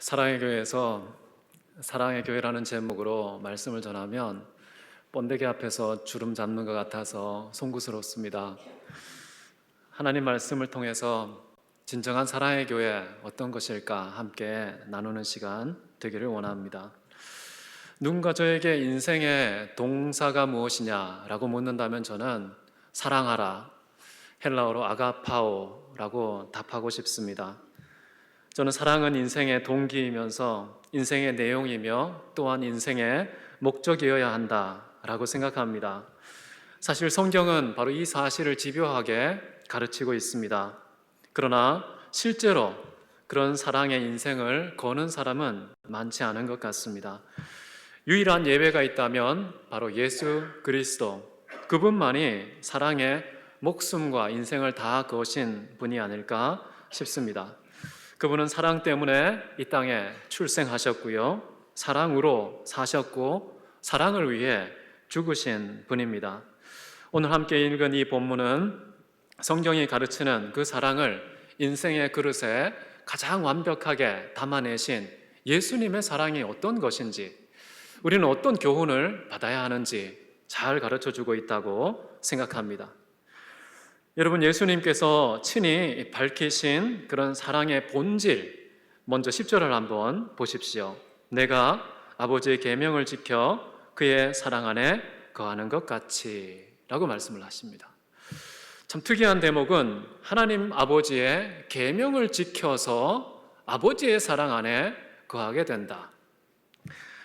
사랑의 교회에서 사랑의 교회라는 제목으로 말씀을 전하면 번데기 앞에서 주름 잡는 것 같아서 송구스럽습니다. 하나님 말씀을 통해서 진정한 사랑의 교회 어떤 것일까 함께 나누는 시간 되기를 원합니다. 누군가 저에게 인생의 동사가 무엇이냐라고 묻는다면 저는 사랑하라, 헬라어로 아가파오라고 답하고 싶습니다. 저는 사랑은 인생의 동기이면서 인생의 내용이며 또한 인생의 목적이어야 한다라고 생각합니다. 사실 성경은 바로 이 사실을 집요하게 가르치고 있습니다. 그러나 실제로 그런 사랑의 인생을 거는 사람은 많지 않은 것 같습니다. 유일한 예외가 있다면 바로 예수 그리스도, 그분만이 사랑의 목숨과 인생을 다 거신 분이 아닐까 싶습니다. 그분은 사랑 때문에 이 땅에 출생하셨고요, 사랑으로 사셨고 사랑을 위해 죽으신 분입니다. 오늘 함께 읽은 이 본문은 성경이 가르치는 그 사랑을 인생의 그릇에 가장 완벽하게 담아내신 예수님의 사랑이 어떤 것인지, 우리는 어떤 교훈을 받아야 하는지 잘 가르쳐주고 있다고 생각합니다. 여러분, 예수님께서 친히 밝히신 그런 사랑의 본질, 먼저 10절을 한번 보십시오. 내가 아버지의 계명을 지켜 그의 사랑 안에 거하는 것 같이 라고 말씀을 하십니다. 참 특이한 대목은 하나님 아버지의 계명을 지켜서 아버지의 사랑 안에 거하게 된다.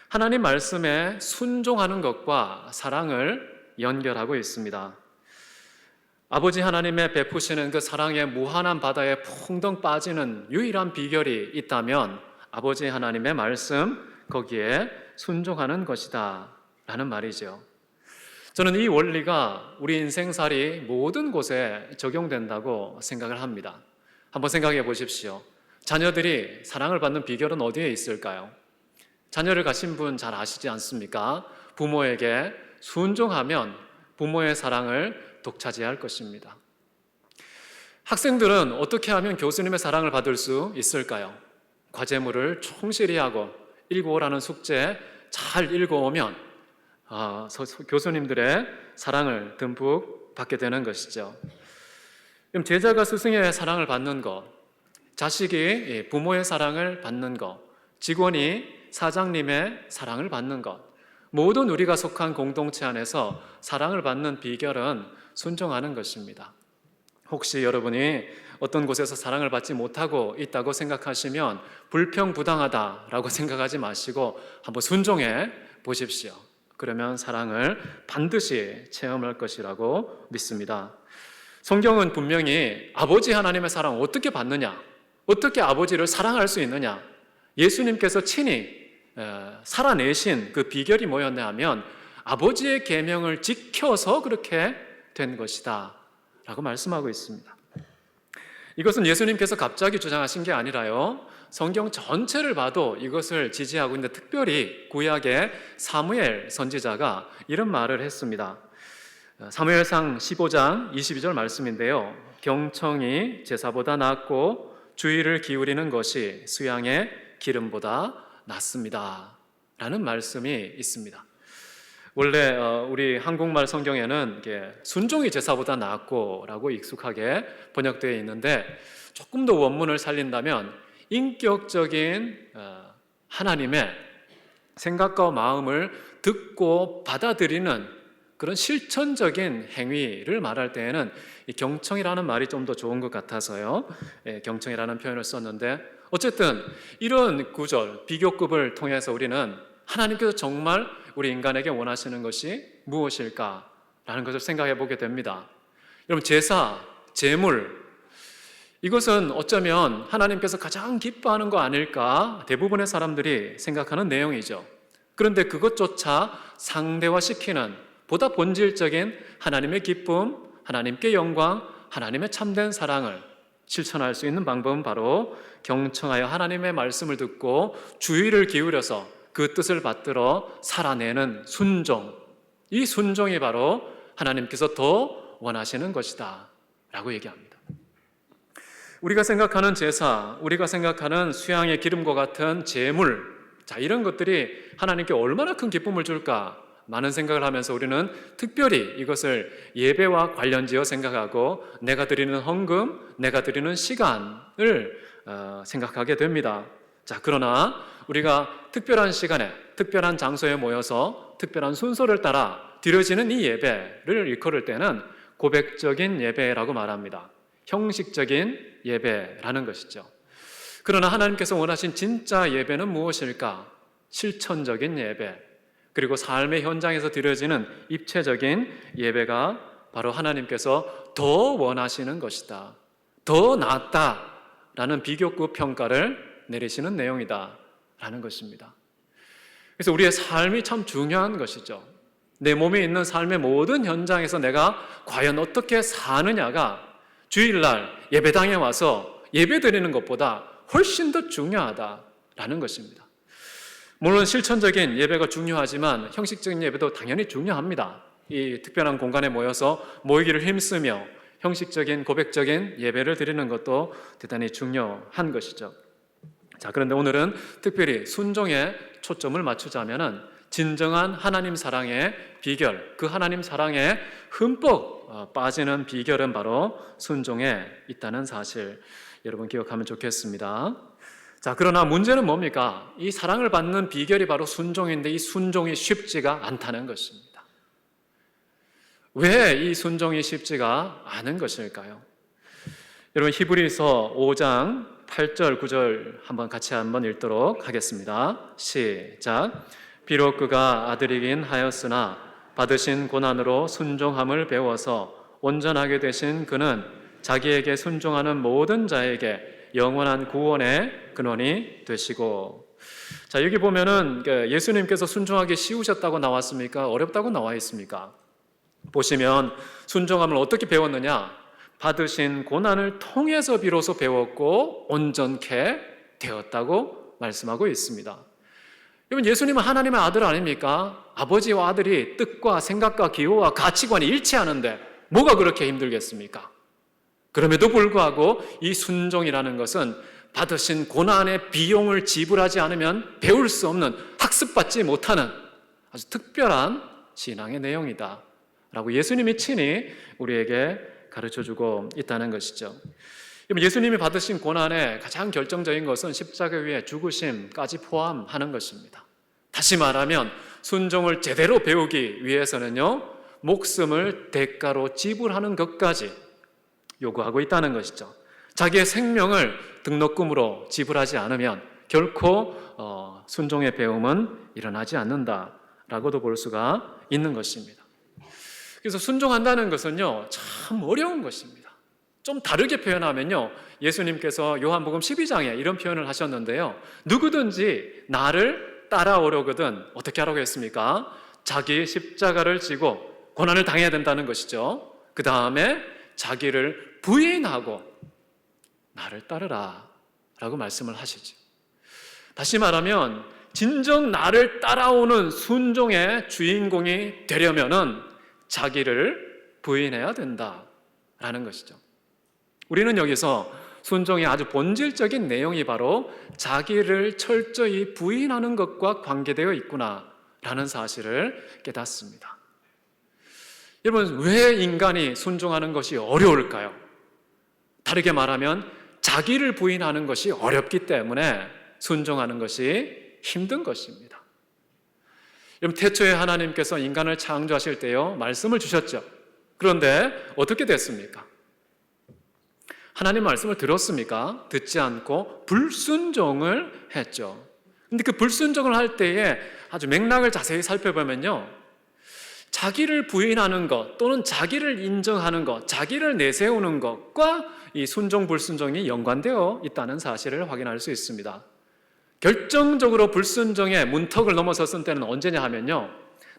하나님 말씀에 순종하는 것과 사랑을 연결하고 있습니다. 아버지 하나님의 베푸시는 그 사랑의 무한한 바다에 퐁덩 빠지는 유일한 비결이 있다면 아버지 하나님의 말씀, 거기에 순종하는 것이다 라는 말이죠. 저는 이 원리가 우리 인생살이 모든 곳에 적용된다고 생각을 합니다. 한번 생각해 보십시오. 자녀들이 사랑을 받는 비결은 어디에 있을까요? 자녀를 가진 분 잘 아시지 않습니까? 부모에게 순종하면 부모의 사랑을 독차지할 것입니다. 학생들은 어떻게 하면 교수님의 사랑을 받을 수 있을까요? 과제물을 충실히 하고 읽어오라는 숙제 잘 읽어오면 교수님들의 사랑을 듬뿍 받게 되는 것이죠. 그럼 제자가 스승의 사랑을 받는 것, 자식이 부모의 사랑을 받는 것, 직원이 사장님의 사랑을 받는 것, 모든 우리가 속한 공동체 안에서 사랑을 받는 비결은 순종하는 것입니다. 혹시 여러분이 어떤 곳에서 사랑을 받지 못하고 있다고 생각하시면 불평부당하다라고 생각하지 마시고 한번 순종해 보십시오. 그러면 사랑을 반드시 체험할 것이라고 믿습니다. 성경은 분명히 아버지 하나님의 사랑을 어떻게 받느냐, 어떻게 아버지를 사랑할 수 있느냐, 예수님께서 친히 살아내신 그 비결이 뭐였냐 하면 아버지의 계명을 지켜서 그렇게 된 것이다 라고 말씀하고 있습니다. 이것은 예수님께서 갑자기 주장하신 게 아니라요, 성경 전체를 봐도 이것을 지지하고 있는데 특별히 구약의 사무엘 선지자가 이런 말을 했습니다. 사무엘상 15장 22절 말씀인데요, 경청이 제사보다 낫고 주의를 기울이는 것이 수양의 기름보다 낫습니다 라는 말씀이 있습니다. 원래 우리 한국말 성경에는 순종이 제사보다 낫고 라고 익숙하게 번역되어 있는데, 조금 더 원문을 살린다면 인격적인 하나님의 생각과 마음을 듣고 받아들이는 그런 실천적인 행위를 말할 때에는 이 경청이라는 말이 좀 더 좋은 것 같아서요, 경청이라는 표현을 썼는데, 어쨌든 이런 구절, 비교급을 통해서 우리는 하나님께서 정말 우리 인간에게 원하시는 것이 무엇일까라는 것을 생각해 보게 됩니다. 여러분, 제사, 제물, 이것은 어쩌면 하나님께서 가장 기뻐하는 거 아닐까 대부분의 사람들이 생각하는 내용이죠. 그런데 그것조차 상대화시키는 보다 본질적인 하나님의 기쁨, 하나님께 영광, 하나님의 참된 사랑을 실천할 수 있는 방법은 바로 경청하여 하나님의 말씀을 듣고 주의를 기울여서 그 뜻을 받들어 살아내는 순종, 이 순종이 바로 하나님께서 더 원하시는 것이다 라고 얘기합니다. 우리가 생각하는 제사, 우리가 생각하는 수양의 기름과 같은 제물, 이런 것들이 하나님께 얼마나 큰 기쁨을 줄까 많은 생각을 하면서 우리는 특별히 이것을 예배와 관련지어 생각하고 내가 드리는 헌금, 내가 드리는 시간을 생각하게 됩니다. 그러나 우리가 특별한 시간에 특별한 장소에 모여서 특별한 순서를 따라 드려지는 이 예배를 일컬을 때는 고백적인 예배라고 말합니다. 형식적인 예배라는 것이죠. 그러나 하나님께서 원하신 진짜 예배는 무엇일까? 실천적인 예배, 그리고 삶의 현장에서 드려지는 입체적인 예배가 바로 하나님께서 더 원하시는 것이다, 더 낫다라는 비교급 평가를 내리시는 내용이다라는 것입니다. 그래서 우리의 삶이 참 중요한 것이죠. 내 몸에 있는 삶의 모든 현장에서 내가 과연 어떻게 사느냐가 주일날 예배당에 와서 예배 드리는 것보다 훨씬 더 중요하다라는 것입니다. 물론 실천적인 예배가 중요하지만 형식적인 예배도 당연히 중요합니다. 이 특별한 공간에 모여서 모이기를 힘쓰며 형식적인 고백적인 예배를 드리는 것도 대단히 중요한 것이죠. 그런데 오늘은 특별히 순종에 초점을 맞추자면은 진정한 하나님 사랑의 비결, 그 하나님 사랑에 흠뻑 빠지는 비결은 바로 순종에 있다는 사실 여러분 기억하면 좋겠습니다. 그러나 문제는 뭡니까? 이 사랑을 받는 비결이 바로 순종인데 이 순종이 쉽지가 않다는 것입니다. 왜 이 순종이 쉽지가 않은 것일까요? 여러분 히브리서 5장 8절 9절 같이 한번 읽도록 하겠습니다. 시작. 비록 그가 아들이긴 하였으나 받으신 고난으로 순종함을 배워서 온전하게 되신 그는 자기에게 순종하는 모든 자에게 영원한 구원의 근원이 되시고. 여기 보면은 예수님께서 순종하기 쉬우셨다고 나왔습니까? 어렵다고 나와 있습니까? 보시면 순종함을 어떻게 배웠느냐? 받으신 고난을 통해서 비로소 배웠고 온전케 되었다고 말씀하고 있습니다. 여러분, 예수님은 하나님의 아들 아닙니까? 아버지와 아들이 뜻과 생각과 기호와 가치관이 일치하는데 뭐가 그렇게 힘들겠습니까? 그럼에도 불구하고 이 순종이라는 것은 받으신 고난의 비용을 지불하지 않으면 배울 수 없는, 학습받지 못하는 아주 특별한 신앙의 내용이다 라고 예수님이 친히 우리에게 가르쳐주고 있다는 것이죠. 예수님이 받으신 고난의 가장 결정적인 것은 십자가 위에 죽으심까지 포함하는 것입니다. 다시 말하면 순종을 제대로 배우기 위해서는요, 목숨을 대가로 지불하는 것까지 요구하고 있다는 것이죠. 자기의 생명을 등록금으로 지불하지 않으면 결코 순종의 배움은 일어나지 않는다라고도 볼 수가 있는 것입니다. 그래서 순종한다는 것은요, 참 어려운 것입니다. 좀 다르게 표현하면요, 예수님께서 요한복음 12장에 이런 표현을 하셨는데요, 누구든지 나를 따라오려거든 어떻게 하라고 했습니까? 자기 십자가를 지고 고난을 당해야 된다는 것이죠. 그 다음에 자기를 부인하고 나를 따르라 라고 말씀을 하시죠. 다시 말하면 진정 나를 따라오는 순종의 주인공이 되려면은 자기를 부인해야 된다라는 것이죠. 우리는 여기서 순종의 아주 본질적인 내용이 바로 자기를 철저히 부인하는 것과 관계되어 있구나라는 사실을 깨닫습니다. 여러분, 왜 인간이 순종하는 것이 어려울까요? 다르게 말하면 자기를 부인하는 것이 어렵기 때문에 순종하는 것이 힘든 것입니다. 여러분, 태초에 하나님께서 인간을 창조하실 때요, 말씀을 주셨죠. 그런데 어떻게 됐습니까? 하나님 말씀을 들었습니까? 듣지 않고 불순종을 했죠. 근데 그 불순종을 할 때에 아주 맥락을 자세히 살펴보면요, 자기를 부인하는 것 또는 자기를 인정하는 것, 자기를 내세우는 것과 이 순종 불순종이 연관되어 있다는 사실을 확인할 수 있습니다. 결정적으로 불순종의 문턱을 넘어섰을 때는 언제냐 하면요,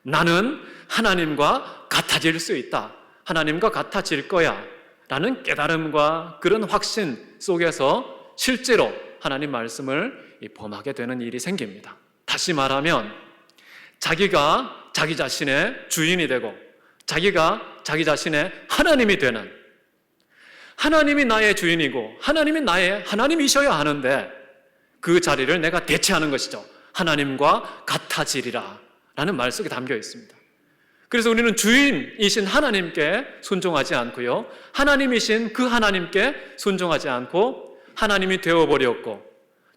나는 하나님과 같아질 수 있다, 하나님과 같아질 거야 라는 깨달음과 그런 확신 속에서 실제로 하나님 말씀을 범하게 되는 일이 생깁니다. 다시 말하면 자기가 자기 자신의 주인이 되고 자기가 자기 자신의 하나님이 되는, 하나님이 나의 주인이고 하나님이 나의 하나님이셔야 하는데 그 자리를 내가 대체하는 것이죠. 하나님과 같아지리라 라는 말 속에 담겨 있습니다. 그래서 우리는 주인이신 하나님께 순종하지 않고요, 하나님이신 그 하나님께 순종하지 않고 하나님이 되어버렸고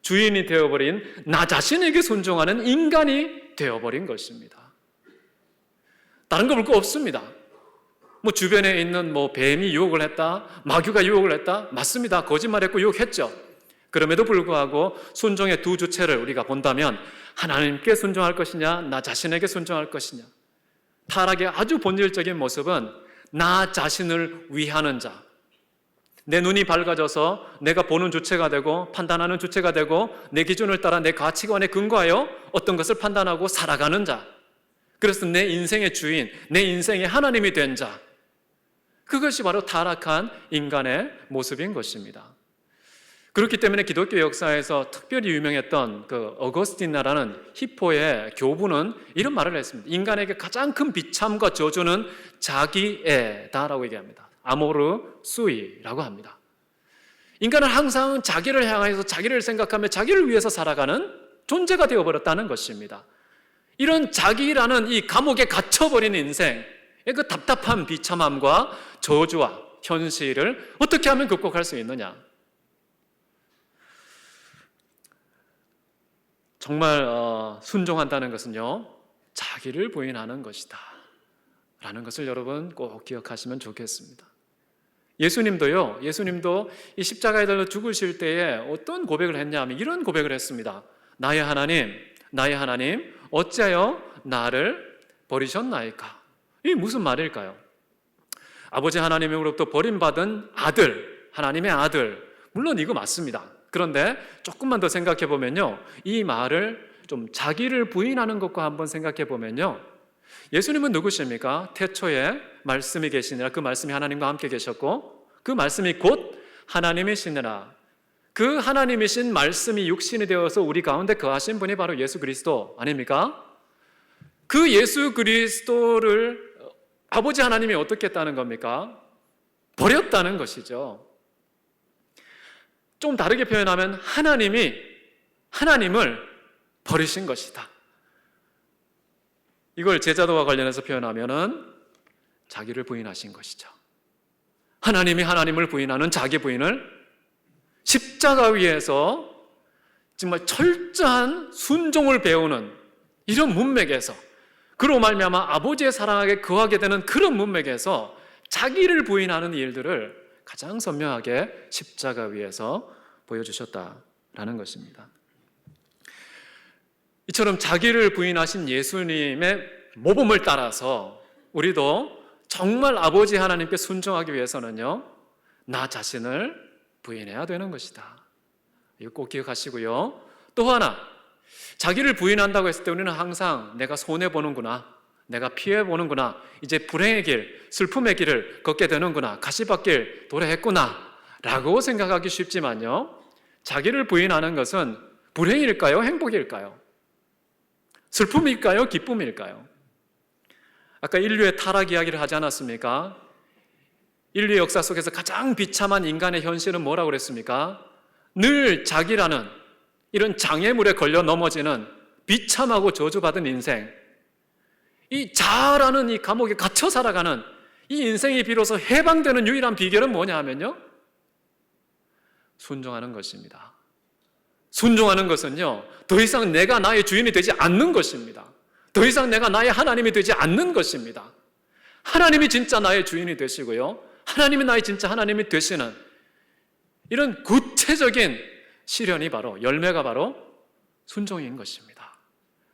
주인이 되어버린 나 자신에게 순종하는 인간이 되어버린 것입니다. 다른 거 볼 거 없습니다. 뭐 주변에 있는 뱀이 유혹을 했다, 마귀가 유혹을 했다, 맞습니다. 거짓말했고 유혹했죠. 그럼에도 불구하고 순종의 두 주체를 우리가 본다면 하나님께 순종할 것이냐, 나 자신에게 순종할 것이냐. 타락의 아주 본질적인 모습은 나 자신을 위하는 자, 내 눈이 밝아져서 내가 보는 주체가 되고 판단하는 주체가 되고 내 기준을 따라 내 가치관에 근거하여 어떤 것을 판단하고 살아가는 자, 그래서 내 인생의 주인, 내 인생의 하나님이 된 자, 그것이 바로 타락한 인간의 모습인 것입니다. 그렇기 때문에 기독교 역사에서 특별히 유명했던 그 어거스틴이라는 히포의 교부는 이런 말을 했습니다. 인간에게 가장 큰 비참과 저주는 자기애다라고 얘기합니다. 아모르 수이라고 합니다. 인간은 항상 자기를 향해서 자기를 생각하며 자기를 위해서 살아가는 존재가 되어버렸다는 것입니다. 이런 자기라는 이 감옥에 갇혀버린 인생의 그 답답한 비참함과 저주와 현실을 어떻게 하면 극복할 수 있느냐. 정말 순종한다는 것은요, 자기를 부인하는 것이다 라는 것을 여러분 꼭 기억하시면 좋겠습니다. 예수님도 이 십자가에 달려 죽으실 때에 어떤 고백을 했냐 하면 이런 고백을 했습니다. 나의 하나님 어찌하여 나를 버리셨나이까. 이게 무슨 말일까요? 아버지 하나님으로부터 버림받은 아들, 하나님의 아들, 물론 이거 맞습니다. 그런데 조금만 더 생각해 보면요, 이 말을 좀 자기를 부인하는 것과 한번 생각해 보면요, 예수님은 누구십니까? 태초에 말씀이 계시니라. 그 말씀이 하나님과 함께 계셨고 그 말씀이 곧 하나님이시니라. 그 하나님이신 말씀이 육신이 되어서 우리 가운데 거하신 분이 바로 예수 그리스도 아닙니까? 그 예수 그리스도를 아버지 하나님이 어떻게 했다는 겁니까? 버렸다는 것이죠. 좀 다르게 표현하면 하나님을 버리신 것이다. 이걸 제자도와 관련해서 표현하면은 자기를 부인하신 것이죠. 하나님이 하나님을 부인하는 자기 부인을 십자가 위에서 정말 철저한 순종을 배우는 이런 문맥에서, 그로 말미암아 아버지의 사랑에 거하게 되는 그런 문맥에서 자기를 부인하는 일들을 가장 선명하게 십자가 위에서 보여주셨다라는 것입니다. 이처럼 자기를 부인하신 예수님의 모범을 따라서 우리도 정말 아버지 하나님께 순종하기 위해서는요, 나 자신을 부인해야 되는 것이다. 이거 꼭 기억하시고요. 또 하나, 자기를 부인한다고 했을 때 우리는 항상 내가 손해보는구나, 내가 피해보는구나, 이제 불행의 길, 슬픔의 길을 걷게 되는구나, 가시밭길 도래했구나 라고 생각하기 쉽지만요, 자기를 부인하는 것은 불행일까요? 행복일까요? 슬픔일까요? 기쁨일까요? 아까 인류의 타락 이야기를 하지 않았습니까? 인류의 역사 속에서 가장 비참한 인간의 현실은 뭐라고 그랬습니까? 늘 자기라는 이런 장애물에 걸려 넘어지는 비참하고 저주받은 인생, 이 자아라는 이 감옥에 갇혀 살아가는 이 인생이 비로소 해방되는 유일한 비결은 뭐냐 하면요, 순종하는 것입니다. 순종하는 것은요, 더 이상 내가 나의 주인이 되지 않는 것입니다. 더 이상 내가 나의 하나님이 되지 않는 것입니다. 하나님이 진짜 나의 주인이 되시고요, 하나님이 나의 진짜 하나님이 되시는 이런 구체적인 실현이 바로, 열매가 바로 순종인 것입니다.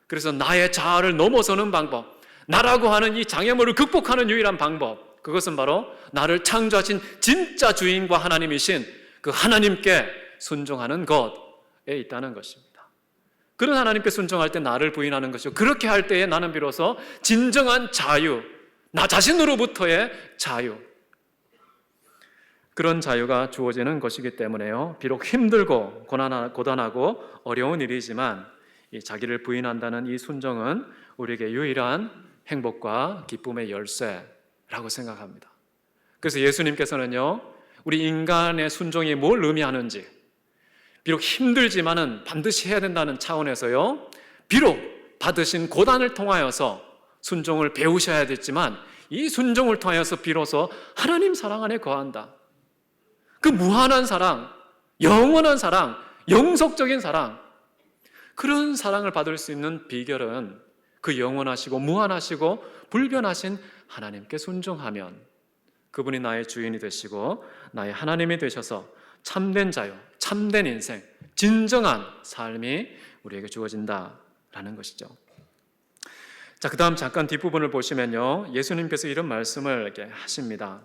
그래서 나의 자아를 넘어서는 방법, 나라고 하는 이 장애물을 극복하는 유일한 방법, 그것은 바로 나를 창조하신 진짜 주인과 하나님이신 그 하나님께 순종하는 것에 있다는 것입니다. 그런 하나님께 순종할 때 나를 부인하는 것이고, 그렇게 할 때에 나는 비로소 진정한 자유, 나 자신으로부터의 자유, 그런 자유가 주어지는 것이기 때문에요, 비록 힘들고 고단하고 어려운 일이지만 이 자기를 부인한다는 이 순종은 우리에게 유일한 행복과 기쁨의 열쇠라고 생각합니다. 그래서 예수님께서는요, 우리 인간의 순종이 뭘 의미하는지, 비록 힘들지만은 반드시 해야 된다는 차원에서요, 비록 받으신 고난을 통하여서 순종을 배우셔야 됐지만 이 순종을 통하여서 비로소 하나님 사랑 안에 거한다. 그 무한한 사랑, 영원한 사랑, 영속적인 사랑, 그런 사랑을 받을 수 있는 비결은 그 영원하시고 무한하시고 불변하신 하나님께 순종하면 그분이 나의 주인이 되시고 나의 하나님이 되셔서 참된 자유, 참된 인생, 진정한 삶이 우리에게 주어진다라는 것이죠. 자, 그 다음 잠깐 뒷부분을 보시면요, 예수님께서 이런 말씀을 이렇게 하십니다.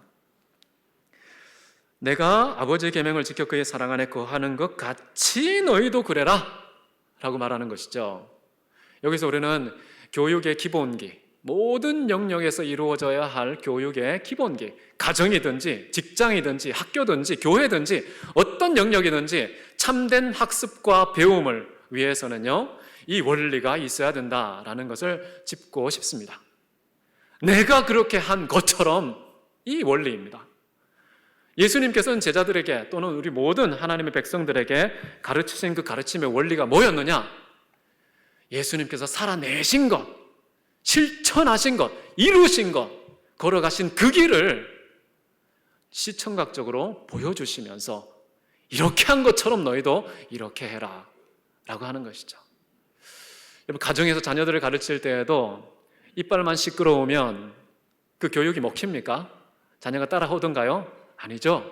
내가 아버지의 계명을 지켜 그의 사랑 안에 거하는 것 같이 너희도 그래라 라고 말하는 것이죠. 여기서 우리는 교육의 기본기, 모든 영역에서 이루어져야 할 교육의 기본기, 가정이든지 직장이든지 학교든지 교회든지 어떤 영역이든지 참된 학습과 배움을 위해서는요, 이 원리가 있어야 된다라는 것을 짚고 싶습니다. 내가 그렇게 한 것처럼 이 원리입니다. 예수님께서는 제자들에게 또는 우리 모든 하나님의 백성들에게 가르치신 그 가르침의 원리가 뭐였느냐? 예수님께서 살아내신 것, 실천하신 것, 이루신 것, 걸어가신 그 길을 시청각적으로 보여주시면서 이렇게 한 것처럼 너희도 이렇게 해라 라고 하는 것이죠. 여러분, 가정에서 자녀들을 가르칠 때에도 이빨만 시끄러우면 그 교육이 먹힙니까? 자녀가 따라오던가요? 아니죠.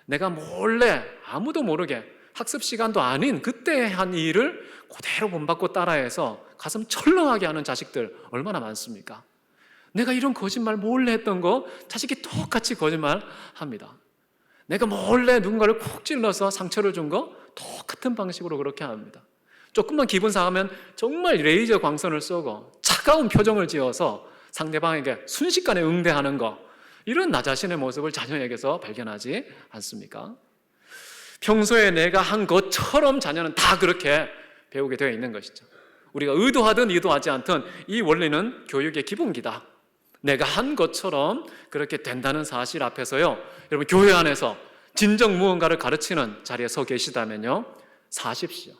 내가 몰래 아무도 모르게 학습 시간도 아닌 그때 한 일을 그대로 본받고 따라해서 가슴 철렁하게 하는 자식들 얼마나 많습니까? 내가 이런 거짓말 몰래 했던 거 자식이 똑같이 거짓말 합니다. 내가 몰래 누군가를 콕 찔러서 상처를 준 거 똑같은 방식으로 그렇게 합니다. 조금만 기분 상하면 정말 레이저 광선을 쏘고 차가운 표정을 지어서 상대방에게 순식간에 응대하는 거, 이런 나 자신의 모습을 자녀에게서 발견하지 않습니까? 평소에 내가 한 것처럼 자녀는 다 그렇게 배우게 되어 있는 것이죠. 우리가 의도하든 의도하지 않든 이 원리는 교육의 기본기다. 내가 한 것처럼 그렇게 된다는 사실 앞에서요, 여러분, 교회 안에서 진정 무언가를 가르치는 자리에 서 계시다면요, 사십시오.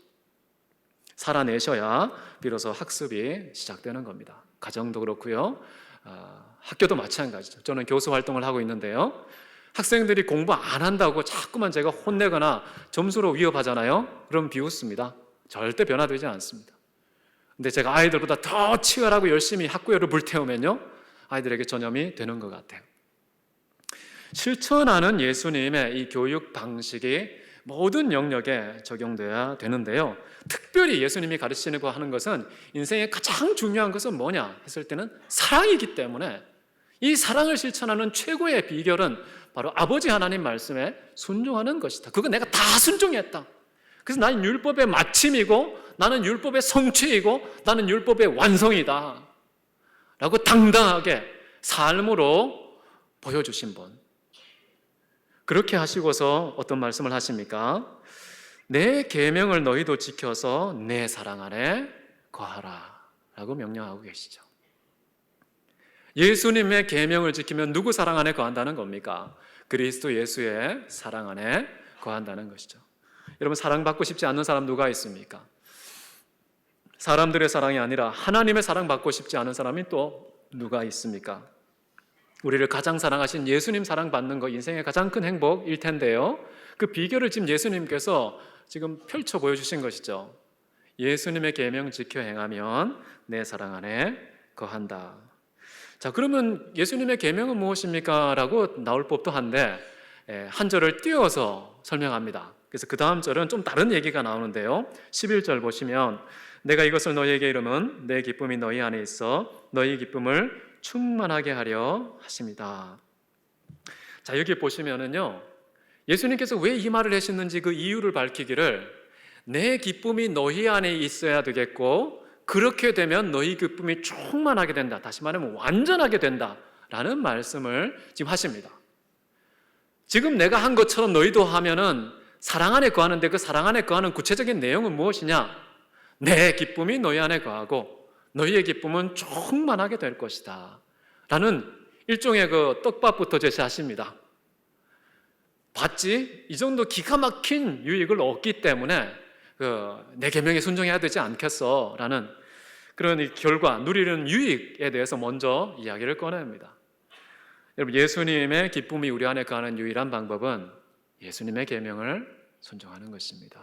살아내셔야 비로소 학습이 시작되는 겁니다. 가정도 그렇고요, 학교도 마찬가지죠. 저는 교수 활동을 하고 있는데요, 학생들이 공부 안 한다고 자꾸만 제가 혼내거나 점수로 위협하잖아요. 그럼 비웃습니다. 절대 변화되지 않습니다. 근데 제가 아이들보다 더 치열하고 열심히 학구열을 불태우면요, 아이들에게 전염이 되는 것 같아요. 실천하는 예수님의 이 교육 방식이 모든 영역에 적용돼야 되는데요, 특별히 예수님이 가르치려고 하는 것은, 인생의 가장 중요한 것은 뭐냐 했을 때는 사랑이기 때문에 이 사랑을 실천하는 최고의 비결은 바로 아버지 하나님 말씀에 순종하는 것이다. 그거 내가 다 순종했다. 그래서 나는 율법의 마침이고 나는 율법의 성취이고 나는 율법의 완성이다 라고 당당하게 삶으로 보여주신 분. 그렇게 하시고서 어떤 말씀을 하십니까? 내 계명을 너희도 지켜서 내 사랑 안에 거하라 라고 명령하고 계시죠. 예수님의 계명을 지키면 누구 사랑 안에 거한다는 겁니까? 그리스도 예수의 사랑 안에 거한다는 것이죠. 여러분, 사랑받고 싶지 않는 사람 누가 있습니까? 사람들의 사랑이 아니라 하나님의 사랑받고 싶지 않은 사람이 또 누가 있습니까? 우리를 가장 사랑하신 예수님 사랑받는 거 인생의 가장 큰 행복일 텐데요, 그 비결을 지금 예수님께서 지금 펼쳐 보여주신 것이죠. 예수님의 계명 지켜 행하면 내 사랑 안에 거한다. 자, 그러면 예수님의 계명은 무엇입니까? 라고 나올 법도 한데 한 절을 띄워서 설명합니다. 그래서 그 다음 절은 좀 다른 얘기가 나오는데요, 11절 보시면 내가 이것을 너희에게 이르면 내 기쁨이 너희 안에 있어 너희 기쁨을 충만하게 하려 하십니다. 자, 여기 보시면은요, 예수님께서 왜 이 말을 하셨는지 그 이유를 밝히기를, 내 기쁨이 너희 안에 있어야 되겠고 그렇게 되면 너희 기쁨이 충만하게 된다, 다시 말하면 완전하게 된다라는 말씀을 지금 하십니다. 지금 내가 한 것처럼 너희도 하면은 사랑 안에 거하는데 그 사랑 안에 거하는 구체적인 내용은 무엇이냐? 내 기쁨이 너희 안에 거하고 너희의 기쁨은 충만하게 될 것이다 라는 일종의 그 떡밥부터 제시하십니다. 봤지? 이 정도 기가 막힌 유익을 얻기 때문에 내 계명에 순종해야 되지 않겠어? 라는 그런 이 결과, 누리는 유익에 대해서 먼저 이야기를 꺼냅니다. 여러분, 예수님의 기쁨이 우리 안에 가는 유일한 방법은 예수님의 계명을 순종하는 것입니다.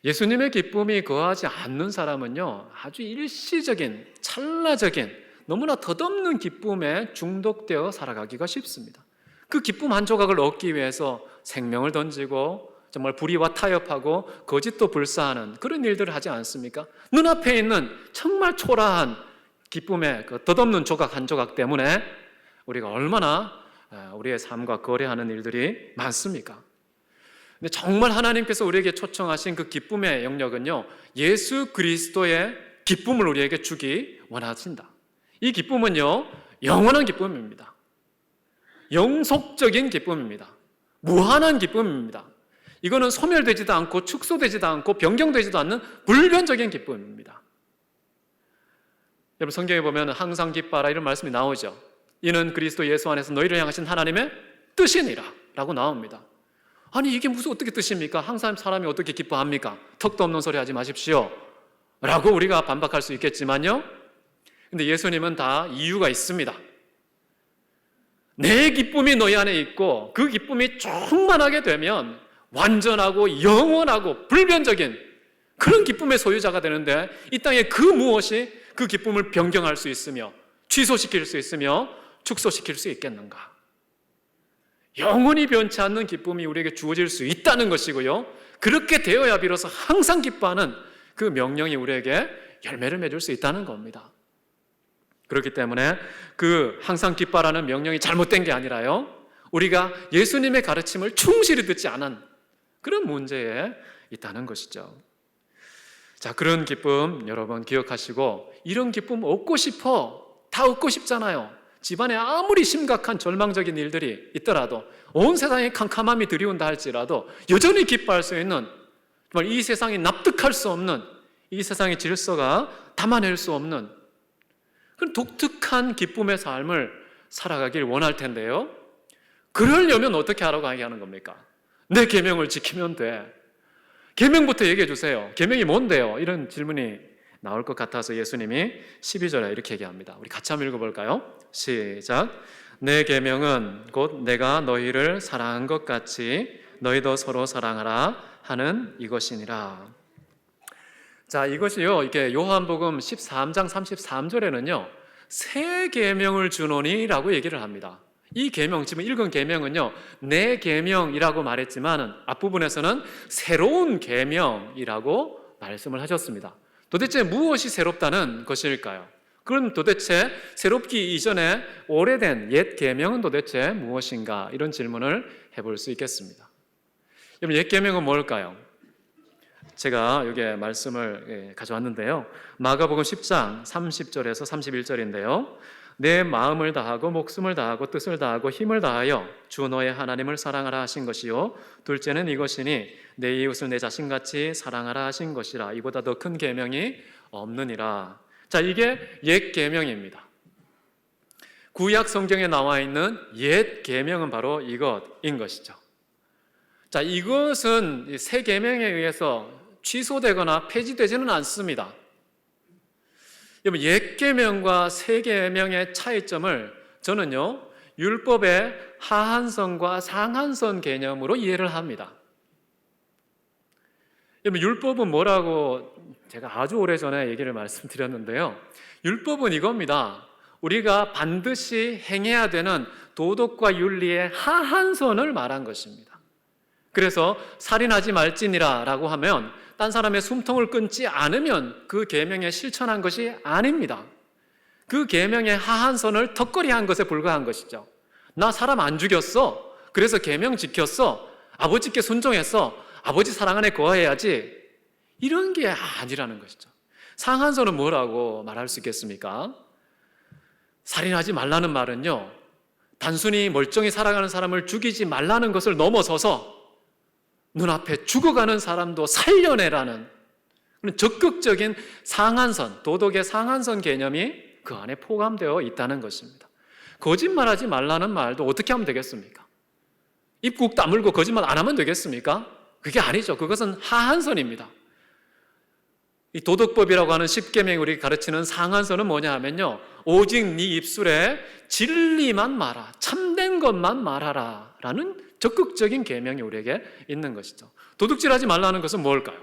예수님의 기쁨이 거하지 않는 사람은요, 아주 일시적인, 찰나적인, 너무나 덧없는 기쁨에 중독되어 살아가기가 쉽습니다. 그 기쁨 한 조각을 얻기 위해서 생명을 던지고 정말 불의와 타협하고 거짓도 불사하는 그런 일들을 하지 않습니까? 눈앞에 있는 정말 초라한 기쁨의 그 덧없는 조각 한 조각 때문에 우리가 얼마나 우리의 삶과 거래하는 일들이 많습니까? 근데 정말 하나님께서 우리에게 초청하신 그 기쁨의 영역은요, 예수 그리스도의 기쁨을 우리에게 주기 원하신다. 이 기쁨은요, 영원한 기쁨입니다. 영속적인 기쁨입니다. 무한한 기쁨입니다. 이거는 소멸되지도 않고 축소되지도 않고 변경되지도 않는 불변적인 기쁨입니다. 여러분, 성경에 보면 항상 기뻐하라 이런 말씀이 나오죠. 이는 그리스도 예수 안에서 너희를 향하신 하나님의 뜻이니라 라고 나옵니다. 아니, 이게 무슨 어떻게 뜻입니까? 항상 사람이 어떻게 기뻐합니까? 턱도 없는 소리 하지 마십시오 라고 우리가 반박할 수 있겠지만요, 근데 예수님은 다 이유가 있습니다. 내 기쁨이 너희 안에 있고 그 기쁨이 충만하게 되면 완전하고 영원하고 불변적인 그런 기쁨의 소유자가 되는데, 이 땅에 그 무엇이 그 기쁨을 변경할 수 있으며 취소시킬 수 있으며 축소시킬 수 있겠는가? 영원히 변치 않는 기쁨이 우리에게 주어질 수 있다는 것이고요, 그렇게 되어야 비로소 항상 기뻐하는 그 명령이 우리에게 열매를 맺을 수 있다는 겁니다. 그렇기 때문에 그 항상 기뻐하라는 명령이 잘못된 게 아니라요, 우리가 예수님의 가르침을 충실히 듣지 않은 그런 문제에 있다는 것이죠. 자, 그런 기쁨 여러분 기억하시고, 이런 기쁨 얻고 싶어, 다 얻고 싶잖아요. 집안에 아무리 심각한 절망적인 일들이 있더라도, 온 세상에 캄캄함이 들이온다 할지라도 여전히 기뻐할 수 있는, 정말 이 세상이 납득할 수 없는, 이 세상의 질서가 담아낼 수 없는 그런 독특한 기쁨의 삶을 살아가길 원할 텐데요, 그러려면 어떻게 하라고 하는 겁니까? 내 계명을 지키면 돼. 계명부터 얘기해 주세요. 계명이 뭔데요? 이런 질문이 나올 것 같아서 예수님이 12절에 이렇게 얘기합니다. 우리 같이 한번 읽어볼까요? 시작. 내 계명은 곧 내가 너희를 사랑한 것 같이 너희도 서로 사랑하라 하는 이것이니라. 자, 이것이요, 이게 요한복음 13장 33절에는요 새 계명을 주노니라고 얘기를 합니다. 이 계명, 지금 읽은 계명은요 내 계명이라고 말했지만 앞부분에서는 새로운 계명이라고 말씀을 하셨습니다. 도대체 무엇이 새롭다는 것일까요? 그럼 도대체 새롭기 이전에 오래된 옛 계명은 도대체 무엇인가? 이런 질문을 해볼 수 있겠습니다. 여러분, 옛 계명은 뭘까요? 제가 여기 말씀을 가져왔는데요, 마가복음 10장 30절에서 31절인데요 내 마음을 다하고 목숨을 다하고 뜻을 다하고 힘을 다하여 주 너의 하나님을 사랑하라 하신 것이요, 둘째는 이것이니 내 이웃을 내 자신같이 사랑하라 하신 것이라. 이보다 더 큰 계명이 없느니라. 자, 이게 옛 계명입니다. 구약 성경에 나와 있는 옛 계명은 바로 이것인 것이죠. 자, 이것은 새 계명에 의해서 취소되거나 폐지되지는 않습니다. 여러분, 옛 계명과 새 계명의 차이점을 저는요 율법의 하한선과 상한선 개념으로 이해를 합니다. 여러분, 율법은 뭐라고 제가 아주 오래전에 얘기를 말씀드렸는데요, 율법은 이겁니다. 우리가 반드시 행해야 되는 도덕과 윤리의 하한선을 말한 것입니다. 그래서 살인하지 말지니라 라고 하면 딴 사람의 숨통을 끊지 않으면 그 계명에 실천한 것이 아닙니다. 그 계명의 하한선을 턱걸이한 것에 불과한 것이죠. 나 사람 안 죽였어, 그래서 계명 지켰어, 아버지께 순종했어, 아버지 사랑 안에 거해야지, 이런 게 아니라는 것이죠. 상한선은 뭐라고 말할 수 있겠습니까? 살인하지 말라는 말은요 단순히 멀쩡히 살아가는 사람을 죽이지 말라는 것을 넘어서서 눈앞에 죽어가는 사람도 살려내라는 그런 적극적인 상한선, 도덕의 상한선 개념이 그 안에 포함되어 있다는 것입니다. 거짓말하지 말라는 말도 어떻게 하면 되겠습니까? 입국 다물고 거짓말 안 하면 되겠습니까? 그게 아니죠. 그것은 하한선입니다. 이 도덕법이라고 하는 십계명이 우리에게 가르치는 상한선은 뭐냐 하면요, 오직 네 입술에 진리만 말하, 참된 것만 말하라 라는 적극적인 계명이 우리에게 있는 것이죠. 도둑질하지 말라는 것은 뭘까요?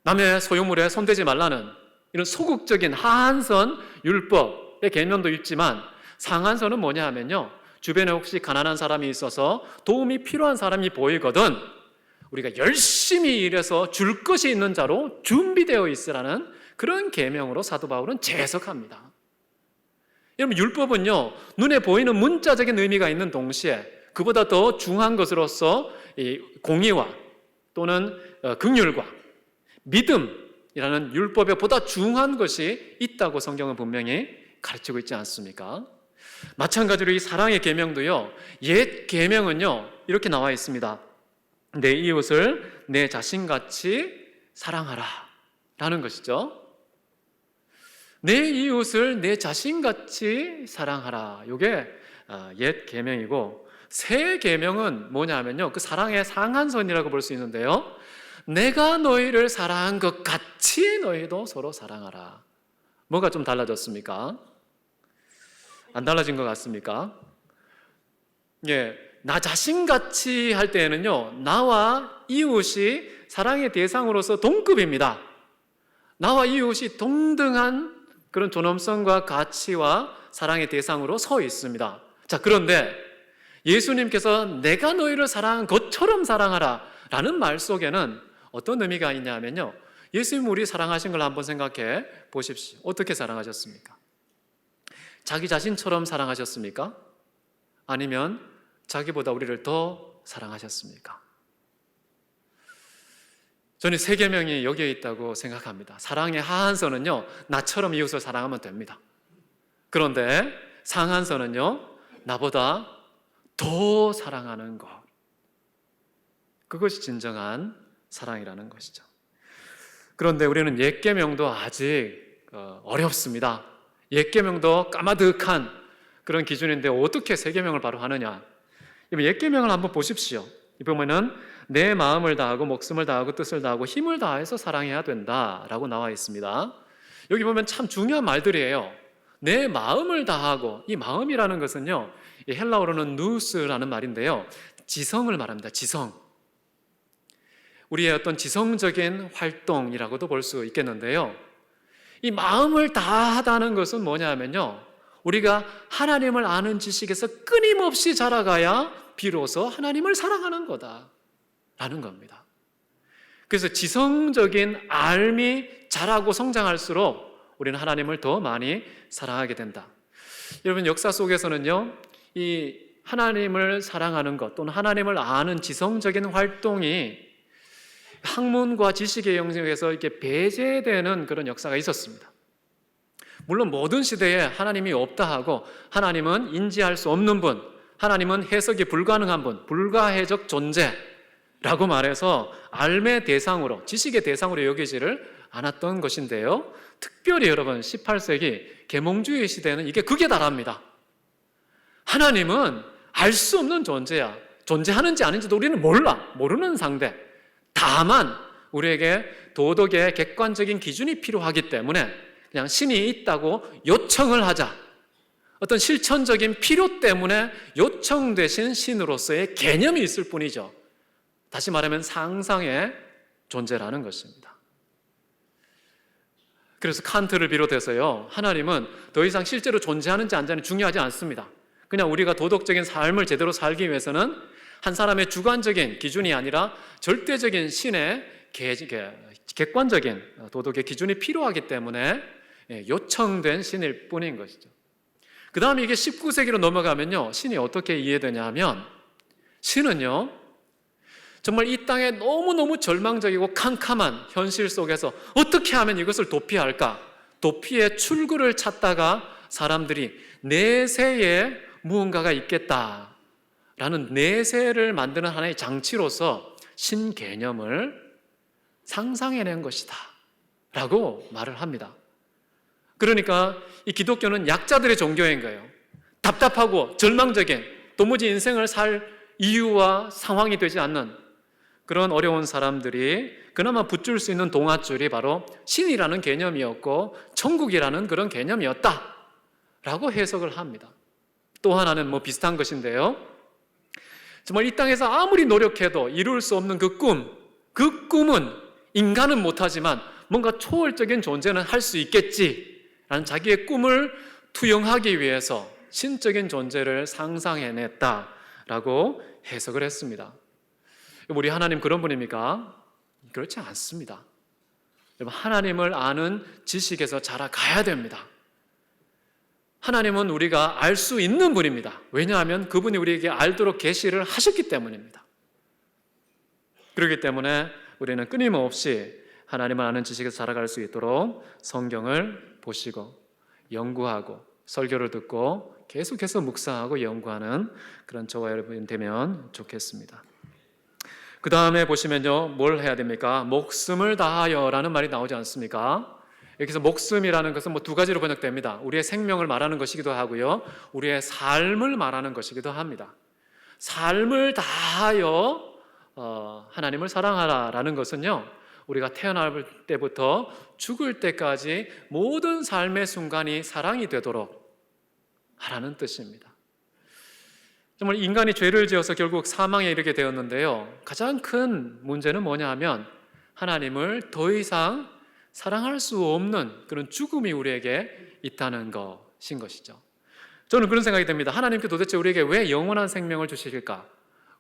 남의 소유물에 손대지 말라는 이런 소극적인 하한선 율법의 계명도 있지만, 상한선은 뭐냐 하면요, 주변에 혹시 가난한 사람이 있어서 도움이 필요한 사람이 보이거든 우리가 열심히 일해서 줄 것이 있는 자로 준비되어 있으라는 그런 계명으로 사도 바울은 재해석합니다. 여러분, 율법은요, 눈에 보이는 문자적인 의미가 있는 동시에 그보다 더 중요한 것으로서 이 공의와 또는 긍휼과 믿음이라는 율법에 보다 중요한 것이 있다고 성경은 분명히 가르치고 있지 않습니까? 마찬가지로 이 사랑의 계명도요, 옛 계명은요 이렇게 나와 있습니다. 내 이웃을 내 자신같이 사랑하라 라는 것이죠. 내 이웃을 내 자신같이 사랑하라, 이게 옛 계명이고, 새 계명은 뭐냐 하면요, 그 사랑의 상한선이라고 볼 수 있는데요, 내가 너희를 사랑한 것 같이 너희도 서로 사랑하라. 뭐가 좀 달라졌습니까? 안 달라진 것 같습니까? 예, 나 자신같이 할 때에는요, 나와 이웃이 사랑의 대상으로서 동급입니다. 나와 이웃이 동등한 그런 존엄성과 가치와 사랑의 대상으로 서 있습니다. 자, 그런데 예수님께서 내가 너희를 사랑한 것처럼 사랑하라 라는 말 속에는 어떤 의미가 있냐면요, 예수님 우리 사랑하신 걸 한번 생각해 보십시오. 어떻게 사랑하셨습니까? 자기 자신처럼 사랑하셨습니까? 아니면 자기보다 우리를 더 사랑하셨습니까? 저는 세 계명이 여기에 있다고 생각합니다. 사랑의 하한선은요, 나처럼 이웃을 사랑하면 됩니다. 그런데 상한선은요, 나보다 더 사랑하는 것, 그것이 진정한 사랑이라는 것이죠. 그런데 우리는 옛 계명도 아직 어렵습니다. 옛 계명도 까마득한 그런 기준인데 어떻게 새 계명을 바로 하느냐? 옛 계명을 한번 보십시오. 이 보면은 내 마음을 다하고 목숨을 다하고 뜻을 다하고 힘을 다해서 사랑해야 된다라고 나와 있습니다. 여기 보면 참 중요한 말들이에요. 내 마음을 다하고, 이 마음이라는 것은요, 이 헬라어로는 누스라는 말인데요, 지성을 말합니다. 지성. 우리의 어떤 지성적인 활동이라고도 볼 수 있겠는데요, 이 마음을 다하다는 것은 뭐냐면요, 우리가 하나님을 아는 지식에서 끊임없이 자라가야 비로소 하나님을 사랑하는 거다라는 겁니다. 그래서 지성적인 알미 자라고 성장할수록 우리는 하나님을 더 많이 사랑하게 된다. 여러분, 역사 속에서는요, 이 하나님을 사랑하는 것 또는 하나님을 아는 지성적인 활동이 학문과 지식의 영역에서 이렇게 배제되는 그런 역사가 있었습니다. 물론 모든 시대에 하나님이 없다 하고, 하나님은 인지할 수 없는 분, 하나님은 해석이 불가능한 분, 불가해적 존재라고 말해서 알의 대상으로, 지식의 대상으로 여기지를 않았던 것인데요, 특별히 여러분 18세기 계몽주의 시대는 이게 극에 달합니다. 하나님은 알 수 없는 존재야. 존재하는지 아닌지도 우리는 모르는 상대. 다만 우리에게 도덕의 객관적인 기준이 필요하기 때문에 그냥 신이 있다고 요청을 하자. 어떤 실천적인 필요 때문에 요청되신 신으로서의 개념이 있을 뿐이죠. 다시 말하면 상상의 존재라는 것입니다. 그래서 칸트를 비롯해서요, 하나님은 더 이상 실제로 존재하는지 안 존재하는지 중요하지 않습니다. 그냥 우리가 도덕적인 삶을 제대로 살기 위해서는 한 사람의 주관적인 기준이 아니라 절대적인 신의 객관적인 도덕의 기준이 필요하기 때문에 요청된 신일 뿐인 것이죠. 그 다음에 이게 19세기로 넘어가면요, 신이 어떻게 이해되냐 하면, 신은요, 정말 이 땅에 너무너무 절망적이고 캄캄한 현실 속에서 어떻게 하면 이것을 도피할까? 도피의 출구를 찾다가 사람들이 내세에 무언가가 있겠다라는 내세를 만드는 하나의 장치로서 신 개념을 상상해낸 것이다 라고 말을 합니다. 그러니까 이 기독교는 약자들의 종교인 거예요. 답답하고 절망적인, 도무지 인생을 살 이유와 상황이 되지 않는 그런 어려운 사람들이 그나마 붙줄 수 있는 동아줄이 바로 신이라는 개념이었고 천국이라는 그런 개념이었다라고 해석을 합니다. 또 하나는 비슷한 것인데요. 정말 이 땅에서 아무리 노력해도 이룰 수 없는 그 꿈은 인간은 못하지만 뭔가 초월적인 존재는 할 수 있겠지라는 자기의 꿈을 투영하기 위해서 신적인 존재를 상상해냈다라고 해석을 했습니다. 우리 하나님 그런 분입니까? 그렇지 않습니다. 하나님을 아는 지식에서 자라가야 됩니다. 하나님은 우리가 알 수 있는 분입니다. 왜냐하면 그분이 우리에게 알도록 계시를 하셨기 때문입니다. 그렇기 때문에 우리는 끊임없이 하나님을 아는 지식에서 자라갈 수 있도록 성경을 보시고 연구하고 설교를 듣고 계속해서 묵상하고 연구하는 그런 저와 여러분 되면 좋겠습니다. 그 다음에 보시면요, 뭘 해야 됩니까? 목숨을 다하여라는 말이 나오지 않습니까? 여기서 목숨이라는 것은 두 가지로 번역됩니다. 우리의 생명을 말하는 것이기도 하고요, 우리의 삶을 말하는 것이기도 합니다. 삶을 다하여 하나님을 사랑하라라는 것은요, 우리가 태어날 때부터 죽을 때까지 모든 삶의 순간이 사랑이 되도록 하라는 뜻입니다. 정말 인간이 죄를 지어서 결국 사망에 이르게 되었는데요, 가장 큰 문제는 뭐냐 하면 하나님을 더 이상 사랑할 수 없는 그런 죽음이 우리에게 있다는 것인 것이죠. 저는 그런 생각이 듭니다. 하나님께 도대체 우리에게 왜 영원한 생명을 주실까?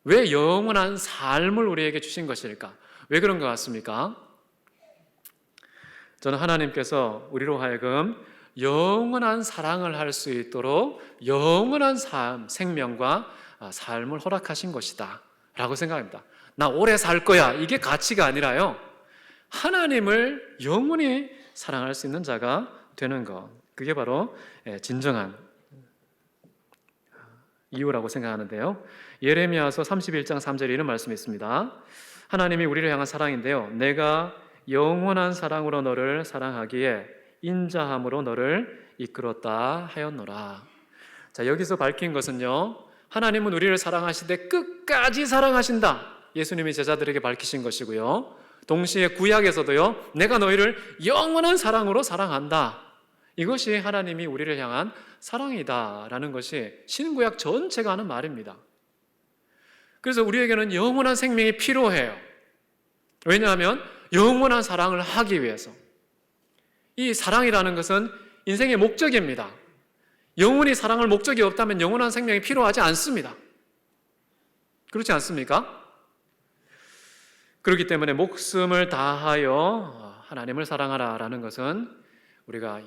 왜 영원한 삶을 우리에게 주신 것일까? 왜 그런 것 같습니까? 저는 하나님께서 우리로 하여금 영원한 사랑을 할 수 있도록 영원한 생명과 삶을 허락하신 것이다 라고 생각합니다. 나 오래 살 거야, 이게 가치가 아니라요, 하나님을 영원히 사랑할 수 있는 자가 되는 것, 그게 바로 진정한 이유라고 생각하는데요. 예레미야서 31장 3절에 이런 말씀이 있습니다. 하나님이 우리를 향한 사랑인데요, 내가 영원한 사랑으로 너를 사랑하기에 인자함으로 너를 이끌었다 하였노라. 자, 여기서 밝힌 것은요, 하나님은 우리를 사랑하시되 끝까지 사랑하신다, 예수님이 제자들에게 밝히신 것이고요, 동시에 구약에서도요, 내가 너희를 영원한 사랑으로 사랑한다, 이것이 하나님이 우리를 향한 사랑이다라는 것이 신구약 전체가 하는 말입니다. 그래서 우리에게는 영원한 생명이 필요해요. 왜냐하면 영원한 사랑을 하기 위해서. 이 사랑이라는 것은 인생의 목적입니다. 영원히 사랑할 목적이 없다면 영원한 생명이 필요하지 않습니다. 그렇지 않습니까? 그렇기 때문에 목숨을 다하여 하나님을 사랑하라라는 것은 우리가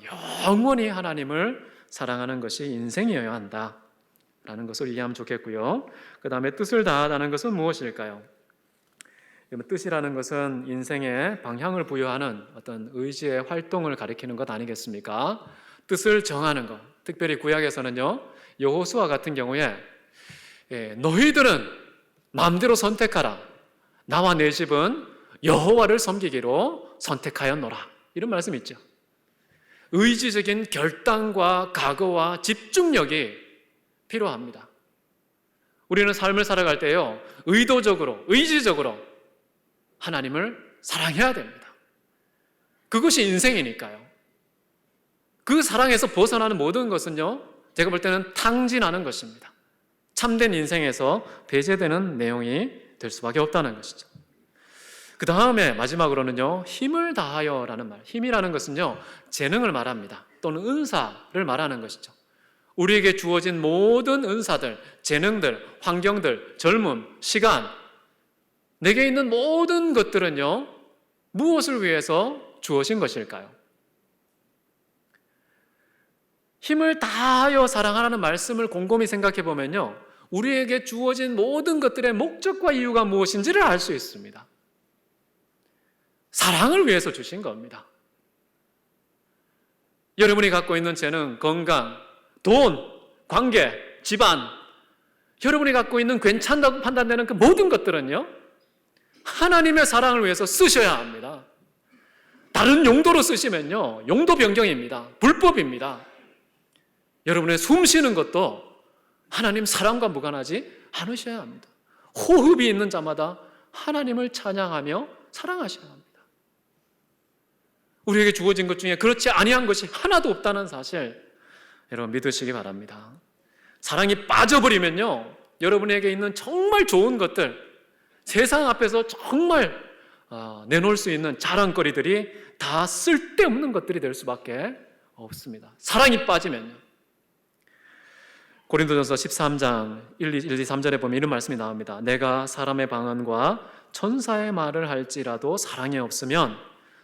영원히 하나님을 사랑하는 것이 인생이어야 한다라는 것을 이해하면 좋겠고요. 그 다음에 뜻을 다하다는 것은 무엇일까요? 뜻이라는 것은 인생의 방향을 부여하는 어떤 의지의 활동을 가리키는 것 아니겠습니까? 뜻을 정하는 것, 특별히 구약에서는요, 여호수아 같은 경우에 너희들은 마음대로 선택하라, 나와 내 집은 여호와를 섬기기로 선택하였노라, 이런 말씀이 있죠. 의지적인 결단과 각오와 집중력이 필요합니다. 우리는 삶을 살아갈 때요, 의도적으로, 의지적으로 하나님을 사랑해야 됩니다. 그것이 인생이니까요. 그 사랑에서 벗어나는 모든 것은요, 제가 볼 때는 탕진하는 것입니다. 참된 인생에서 배제되는 내용이 될 수밖에 없다는 것이죠. 그 다음에 마지막으로는요, 힘을 다하여라는 말. 힘이라는 것은요, 재능을 말합니다. 또는 은사를 말하는 것이죠. 우리에게 주어진 모든 은사들, 재능들, 환경들, 젊음, 시간, 내게 있는 모든 것들은요, 무엇을 위해서 주어진 것일까요? 힘을 다하여 사랑하라는 말씀을 곰곰이 생각해 보면요, 우리에게 주어진 모든 것들의 목적과 이유가 무엇인지를 알 수 있습니다. 사랑을 위해서 주신 겁니다. 여러분이 갖고 있는 재능, 건강, 돈, 관계, 집안, 여러분이 갖고 있는 괜찮다고 판단되는 그 모든 것들은요, 하나님의 사랑을 위해서 쓰셔야 합니다. 다른 용도로 쓰시면요, 용도 변경입니다. 불법입니다. 여러분의 숨 쉬는 것도 하나님 사랑과 무관하지 않으셔야 합니다. 호흡이 있는 자마다 하나님을 찬양하며 사랑하셔야 합니다. 우리에게 주어진 것 중에 그렇지 아니한 것이 하나도 없다는 사실 여러분 믿으시기 바랍니다. 사랑이 빠져버리면요, 여러분에게 있는 정말 좋은 것들, 세상 앞에서 정말 내놓을 수 있는 자랑거리들이 다 쓸데없는 것들이 될 수밖에 없습니다. 사랑이 빠지면요. 고린도전서 13장 1, 2, 3절에 보면 이런 말씀이 나옵니다. 내가 사람의 방언과 천사의 말을 할지라도 사랑이 없으면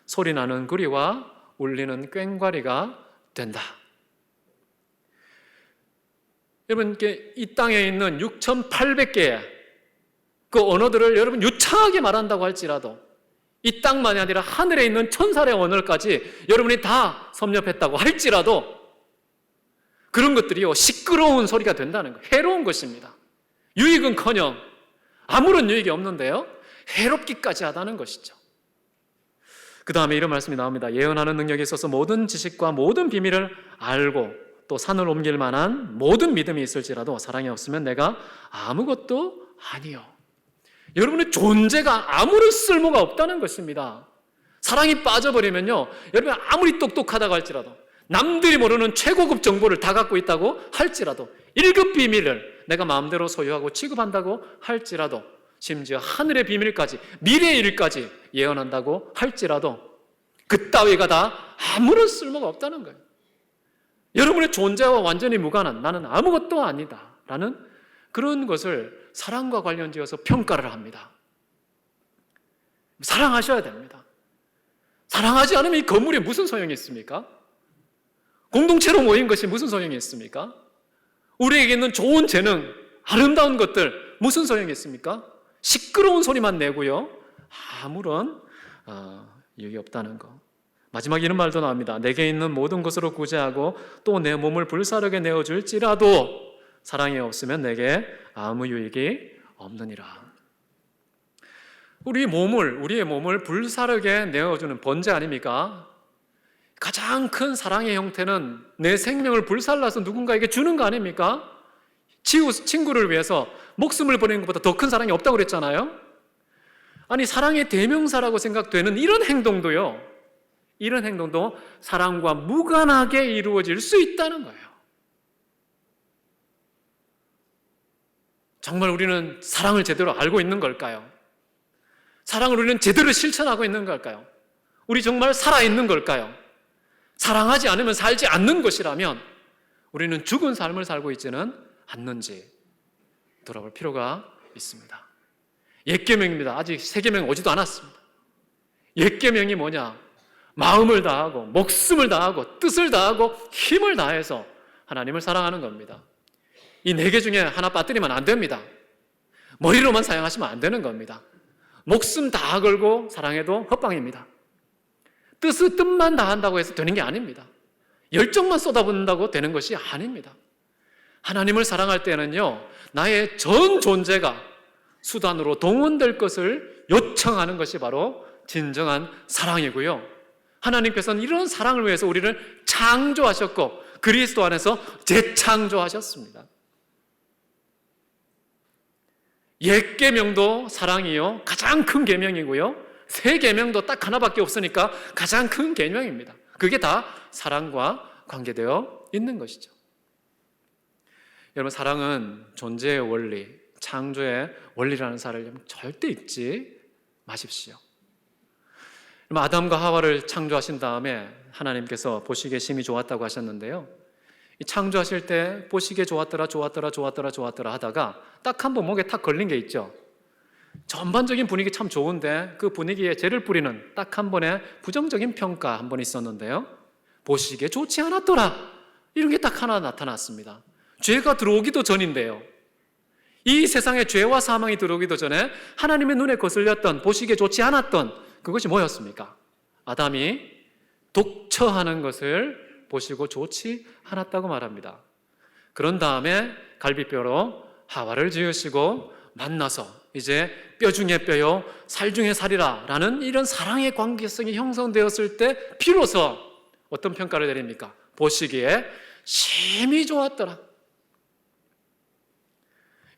소리나는 구리와 울리는 꽹과리가 된다. 여러분, 이 땅에 있는 6,800개의 그 언어들을 여러분 유창하게 말한다고 할지라도, 이 땅만이 아니라 하늘에 있는 천사의 언어까지 여러분이 다 섭렵했다고 할지라도 그런 것들이요, 시끄러운 소리가 된다는 거예요. 해로운 것입니다. 유익은커녕 아무런 유익이 없는데요, 해롭기까지 하다는 것이죠. 그 다음에 이런 말씀이 나옵니다. 예언하는 능력에 있어서 모든 지식과 모든 비밀을 알고 또 산을 옮길 만한 모든 믿음이 있을지라도 사랑이 없으면 내가 아무것도 아니요. 여러분의 존재가 아무런 쓸모가 없다는 것입니다. 사랑이 빠져버리면요, 여러분 아무리 똑똑하다고 할지라도, 남들이 모르는 최고급 정보를 다 갖고 있다고 할지라도, 1급 비밀을 내가 마음대로 소유하고 취급한다고 할지라도, 심지어 하늘의 비밀까지, 미래의 일까지 예언한다고 할지라도 그따위가 다 아무런 쓸모가 없다는 거예요. 여러분의 존재와 완전히 무관한, 나는 아무것도 아니다 라는 그런 것을 사랑과 관련지어서 평가를 합니다. 사랑하셔야 됩니다. 사랑하지 않으면 이 건물이 무슨 소용이 있습니까? 공동체로 모인 것이 무슨 소용이 있습니까? 우리에게 있는 좋은 재능, 아름다운 것들 무슨 소용이 있습니까? 시끄러운 소리만 내고요, 아무런 유익이 없다는 거. 마지막에 이런 말도 나옵니다. 내게 있는 모든 것으로 구제하고 또 내 몸을 불사르게 내어줄지라도 사랑이 없으면 내게 아무 유익이 없느니라. 우리의 몸을 불사르게 내어주는 번제 아닙니까? 가장 큰 사랑의 형태는 내 생명을 불살라서 누군가에게 주는 거 아닙니까? 친구를 위해서 목숨을 버리는 것보다 더 큰 사랑이 없다고 그랬잖아요. 아니, 사랑의 대명사라고 생각되는 이런 행동도 사랑과 무관하게 이루어질 수 있다는 거예요. 정말 우리는 사랑을 제대로 알고 있는 걸까요? 사랑을 우리는 제대로 실천하고 있는 걸까요? 우리 정말 살아있는 걸까요? 사랑하지 않으면 살지 않는 것이라면 우리는 죽은 삶을 살고 있지는 않는지 돌아볼 필요가 있습니다. 옛 계명입니다. 아직 새 계명 오지도 않았습니다. 옛 계명이 뭐냐? 마음을 다하고 목숨을 다하고 뜻을 다하고 힘을 다해서 하나님을 사랑하는 겁니다. 이 4개 중에 하나 빠뜨리면 안 됩니다. 머리로만 사용하시면 안 되는 겁니다. 목숨 다 걸고 사랑해도 헛방입니다. 뜻만 다한다고 해서 되는 게 아닙니다. 열정만 쏟아붓는다고 되는 것이 아닙니다. 하나님을 사랑할 때는요, 나의 전 존재가 수단으로 동원될 것을 요청하는 것이 바로 진정한 사랑이고요. 하나님께서는 이런 사랑을 위해서 우리를 창조하셨고 그리스도 안에서 재창조하셨습니다. 옛 계명도 사랑이요, 가장 큰 계명이고요. 새 계명도 딱 하나밖에 없으니까 가장 큰 계명입니다. 그게 다 사랑과 관계되어 있는 것이죠. 여러분, 사랑은 존재의 원리, 창조의 원리라는 사실을 절대 잊지 마십시오. 아담과 하와를 창조하신 다음에 하나님께서 보시기에 심히 좋았다고 하셨는데요, 이 창조하실 때 보시기에 좋았더라 하다가 딱 한 번 목에 탁 걸린 게 있죠. 전반적인 분위기 참 좋은데 그 분위기에 재를 뿌리는 딱 한 번의 부정적인 평가 한 번 있었는데요, 보시기에 좋지 않았더라, 이런 게 딱 하나 나타났습니다. 죄가 들어오기도 전인데요, 이 세상에 죄와 사망이 들어오기도 전에 하나님의 눈에 거슬렸던, 보시기에 좋지 않았던 그것이 뭐였습니까? 아담이 독처하는 것을 보시고 좋지 않았다고 말합니다. 그런 다음에 갈비뼈로 하와를 지으시고 만나서 이제 뼈 중에 뼈요 살 중에 살이라 라는 이런 사랑의 관계성이 형성되었을 때 비로소 어떤 평가를 내립니까? 보시기에 심히 좋았더라.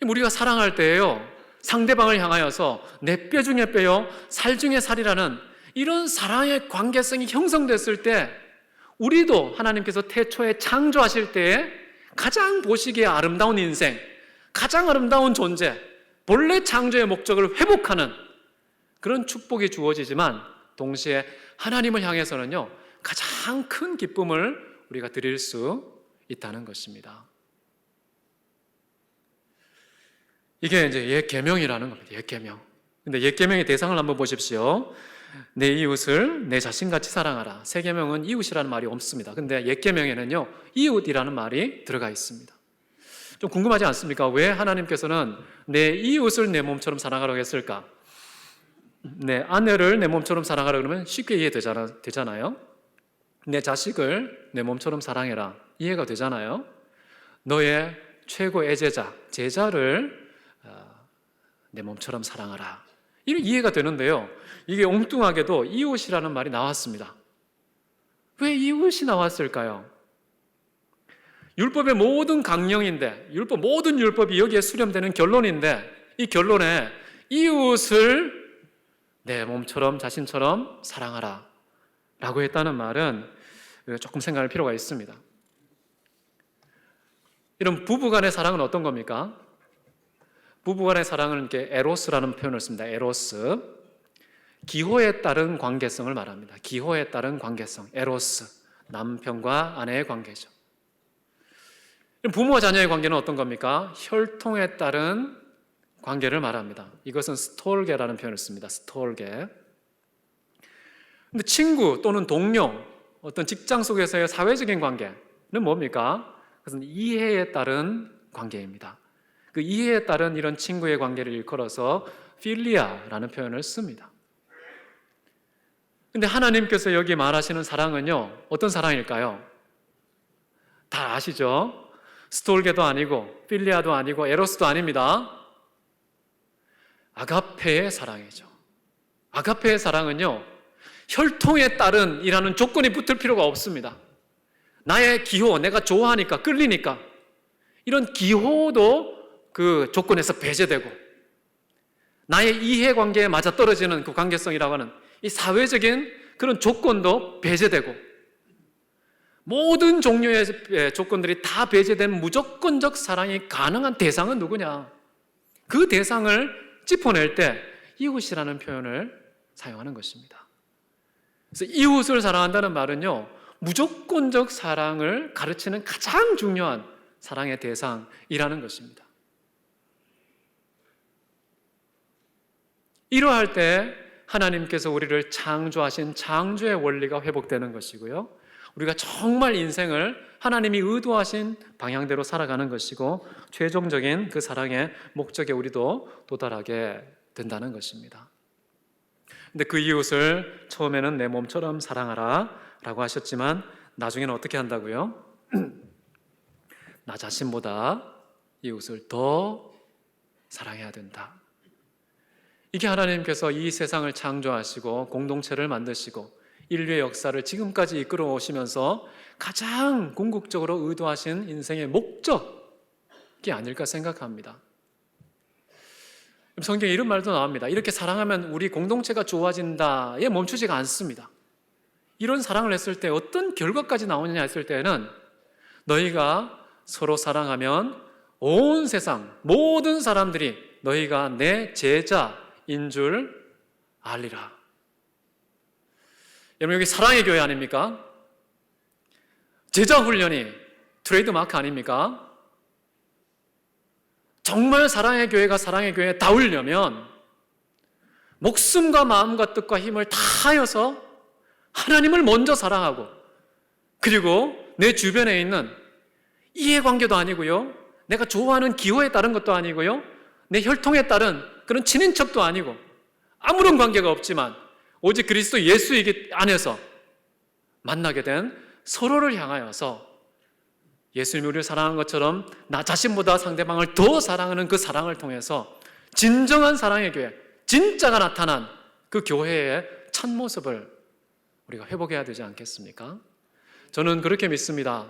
우리가 사랑할 때에요, 상대방을 향하여서 내 뼈 중에 뼈요, 살 중에 살이라는 이런 사랑의 관계성이 형성됐을 때 우리도 하나님께서 태초에 창조하실 때에 가장 보시기에 아름다운 인생, 가장 아름다운 존재, 본래 창조의 목적을 회복하는 그런 축복이 주어지지만 동시에 하나님을 향해서는요, 가장 큰 기쁨을 우리가 드릴 수 있다는 것입니다. 이게 이제 옛 계명이라는 겁니다. 옛 계명. 근데 옛 계명의 대상을 한번 보십시오. 내 이웃을 내 자신같이 사랑하라. 새 계명은 이웃이라는 말이 없습니다. 근데 옛 계명에는요, 이웃이라는 말이 들어가 있습니다. 좀 궁금하지 않습니까? 왜 하나님께서는 내 이웃을 내 몸처럼 사랑하라고 했을까? 내 아내를 내 몸처럼 사랑하라 그러면 쉽게 이해되잖아요. 내 자식을 내 몸처럼 사랑해라. 이해가 되잖아요. 너의 최고 애제자, 제자를 내 몸처럼 사랑하라. 이런 이해가 되는데요. 이게 엉뚱하게도 이웃이라는 말이 나왔습니다. 왜 이웃이 나왔을까요? 율법의 모든 강령인데, 모든 율법이 여기에 수렴되는 결론인데, 이 결론에 이웃을 내 몸처럼 자신처럼 사랑하라 라고 했다는 말은 조금 생각할 필요가 있습니다. 이런 부부간의 사랑은 어떤 겁니까? 부부간의 사랑은 이렇게 에로스라는 표현을 씁니다. 에로스. 기호에 따른 관계성을 말합니다. 기호에 따른 관계성, 에로스. 남편과 아내의 관계죠. 부모와 자녀의 관계는 어떤 겁니까? 혈통에 따른 관계를 말합니다. 이것은 스톨게라는 표현을 씁니다. 스톨게. 근데 친구 또는 동료, 어떤 직장 속에서의 사회적인 관계는 뭡니까? 그것은 이해에 따른 관계입니다. 그 이해에 따른 이런 친구의 관계를 일컬어서 필리아라는 표현을 씁니다. 근데 하나님께서 여기 말하시는 사랑은요, 어떤 사랑일까요? 다 아시죠? 스톨게도 아니고 필리아도 아니고 에로스도 아닙니다. 아가페의 사랑이죠. 아가페의 사랑은요, 혈통에 따른 이라는 조건이 붙을 필요가 없습니다. 나의 기호, 내가 좋아하니까, 끌리니까 이런 기호도 그 조건에서 배제되고, 나의 이해관계에 맞아떨어지는 그 관계성이라고 하는 이 사회적인 그런 조건도 배제되고, 모든 종류의 조건들이 다 배제된 무조건적 사랑이 가능한 대상은 누구냐? 그 대상을 짚어낼 때 이웃이라는 표현을 사용하는 것입니다. 그래서 이웃을 사랑한다는 말은요, 무조건적 사랑을 가르치는 가장 중요한 사랑의 대상이라는 것입니다. 이러할 때 하나님께서 우리를 창조하신 창조의 원리가 회복되는 것이고요, 우리가 정말 인생을 하나님이 의도하신 방향대로 살아가는 것이고, 최종적인 그 사랑의 목적에 우리도 도달하게 된다는 것입니다. 근데 그 이웃을 처음에는 내 몸처럼 사랑하라 라고 하셨지만 나중에는 어떻게 한다고요? 나 자신보다 이웃을 더 사랑해야 된다. 이게 하나님께서 이 세상을 창조하시고 공동체를 만드시고 인류의 역사를 지금까지 이끌어 오시면서 가장 궁극적으로 의도하신 인생의 목적이 아닐까 생각합니다. 성경에 이런 말도 나옵니다. 이렇게 사랑하면 우리 공동체가 좋아진다에 멈추지가 않습니다. 이런 사랑을 했을 때 어떤 결과까지 나오느냐 했을 때는 너희가 서로 사랑하면 온 세상 모든 사람들이 너희가 내 제자인 줄 알리라. 여러분, 여기 사랑의 교회 아닙니까? 제자 훈련이 트레이드 마크 아닙니까? 정말 사랑의 교회가 사랑의 교회에 닿으려면 목숨과 마음과 뜻과 힘을 다하여서 하나님을 먼저 사랑하고, 그리고 내 주변에 있는 이해관계도 아니고요, 내가 좋아하는 기호에 따른 것도 아니고요, 내 혈통에 따른 그런 친인척도 아니고 아무런 관계가 없지만 오직 그리스도 예수 안에서 만나게 된 서로를 향하여서 예수님이 우리를 사랑한 것처럼 나 자신보다 상대방을 더 사랑하는 그 사랑을 통해서 진정한 사랑의 교회, 진짜가 나타난 그 교회의 첫 모습을 우리가 회복해야 되지 않겠습니까? 저는 그렇게 믿습니다.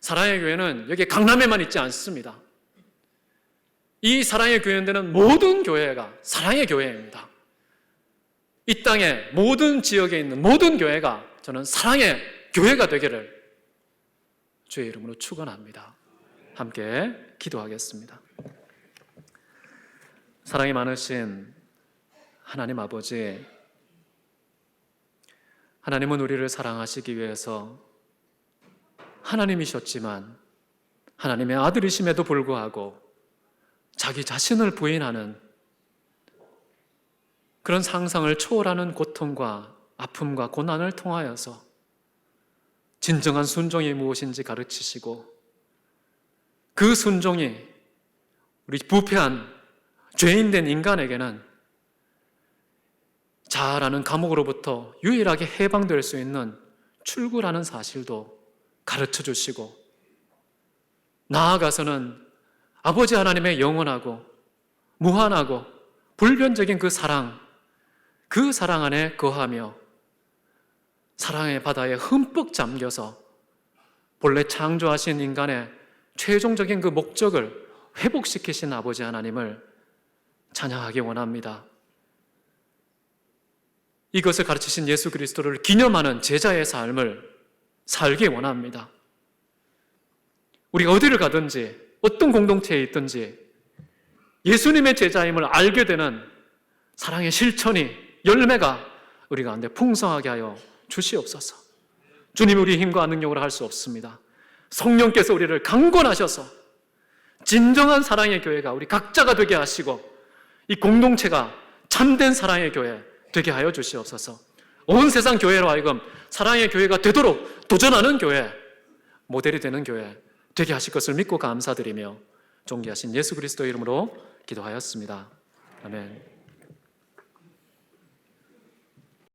사랑의 교회는 여기 강남에만 있지 않습니다. 이 사랑의 교회 되는 모든 교회가 사랑의 교회입니다. 이 땅의 모든 지역에 있는 모든 교회가 저는 사랑의 교회가 되기를 주의 이름으로 축원합니다. 함께 기도하겠습니다. 사랑이 많으신 하나님 아버지, 하나님은 우리를 사랑하시기 위해서 하나님이셨지만 하나님의 아들이심에도 불구하고 자기 자신을 부인하는 그런 상상을 초월하는 고통과 아픔과 고난을 통하여서 진정한 순종이 무엇인지 가르치시고, 그 순종이 우리 부패한 죄인된 인간에게는 자아라는 감옥으로부터 유일하게 해방될 수 있는 출구라는 사실도 가르쳐 주시고, 나아가서는 아버지 하나님의 영원하고 무한하고 불변적인 그 사랑 안에 거하며 사랑의 바다에 흠뻑 잠겨서 본래 창조하신 인간의 최종적인 그 목적을 회복시키신 아버지 하나님을 찬양하기 원합니다. 이것을 가르치신 예수 그리스도를 기념하는 제자의 삶을 살기 원합니다. 우리가 어디를 가든지 어떤 공동체에 있든지 예수님의 제자임을 알게 되는 사랑의 실천이, 열매가 우리 가운데 풍성하게 하여 주시옵소서. 주님이 우리 힘과 능력으로 할 수 없습니다. 성령께서 우리를 강권하셔서 진정한 사랑의 교회가 우리 각자가 되게 하시고, 이 공동체가 참된 사랑의 교회 되게 하여 주시옵소서. 온 세상 교회로 하여금 사랑의 교회가 되도록 도전하는 교회, 모델이 되는 교회 되게 하실 것을 믿고 감사드리며 존귀하신 예수 그리스도의 이름으로 기도하였습니다. 아멘.